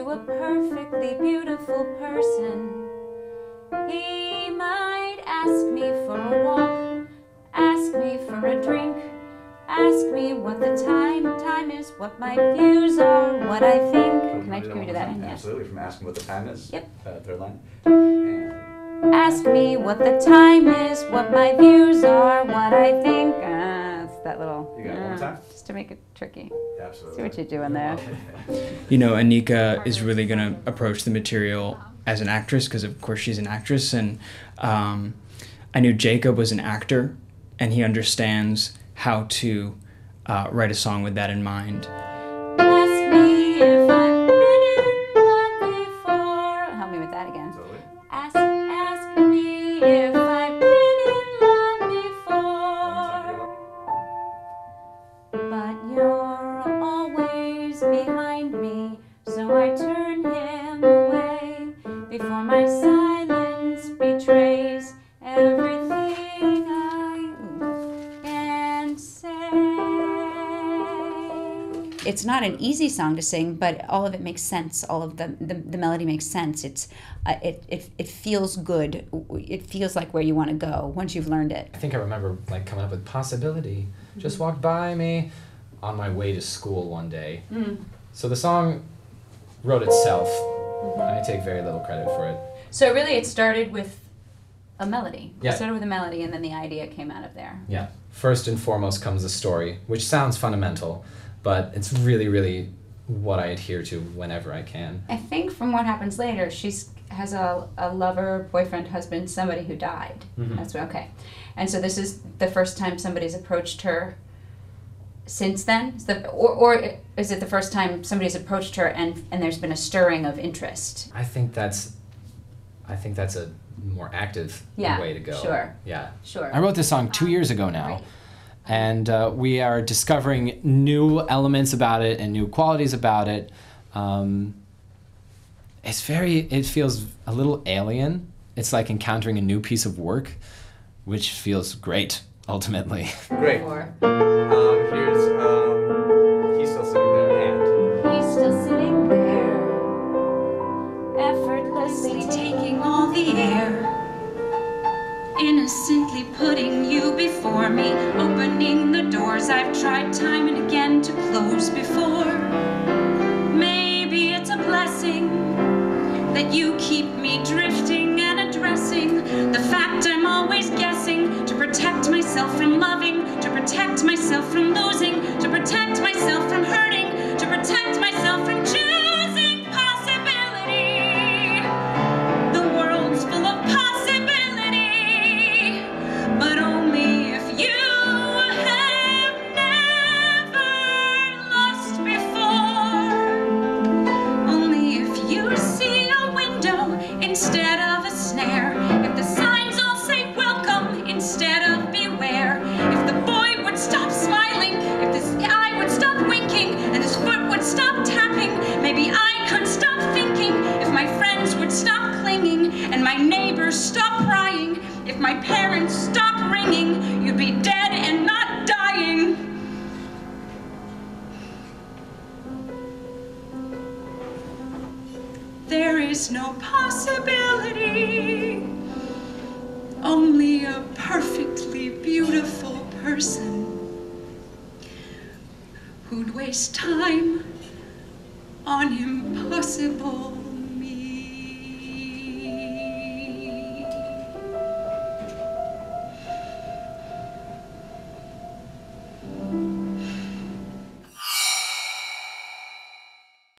to a perfectly beautiful person. He might ask me for a walk, ask me for a drink, ask me what the time is, what my views are, what I think. Can I do that? Absolutely, from asking what the time is. Yep. Third line. And ask me what the time is, what my views are, what I think. It's that little. You got it one more time? Just to make it tricky. Absolutely. See what you're doing there. You know, Anika is really going to approach the material as an actress, because of course she's an actress, and I knew Jacob was an actor, and he understands how to write a song with that in mind. Ask me if I've been in love before. Help me with that again. Totally. Ask me if I've been in love before. But you're always behind me, so I turn him away before my silence betrays everything I can say. It's not an easy song to sing, but all of it makes sense. All of the melody makes sense. It feels good. It feels like where you want to go once you've learned it. I think I remember like coming up with possibility. Just walked by me on my way to school one day. So the song wrote itself. I take very little credit for it. So really it started with a melody. Yeah. It started with a melody and then the idea came out of there. Yeah. First and foremost comes the story, which sounds fundamental, but it's really, really what I adhere to whenever I can. I think from what happens later, she has a lover, boyfriend, husband, somebody who died. That's okay. And so this is the first time somebody's approached her since then? Or is it the first time somebody's approached her and there's been a stirring of interest? I think that's a more active way to go. Sure. Yeah. Sure. I wrote this song 2 years ago now, and we are discovering new elements about it and new qualities about it. It feels a little alien. It's like encountering a new piece of work, which feels great, ultimately. Great. Here's He's Still Sitting There, and He's still sitting there, effortlessly taking all the air, innocently putting you before me, opening the doors I've tried time and again to close before. Maybe it's a blessing that you keep me drifting and addressing the fact I'm always guessing, to protect myself from loving, to protect myself from losing, to protect myself from hurting, to protect myself from choosing possibility. The world's full of possibility, but only if you have never lost before. Only if you see a window instead of a snare, if the signs all say welcome instead of beware, if the boy would stop smiling, if this eye would stop winking, and this foot would stop tapping, maybe I could stop thinking, if my friends would stop clinging, and my neighbors stop prying, if my parents stop ringing, you'd be dead and not dying. There is no possibility, only a perfectly beautiful person who'd waste time on impossible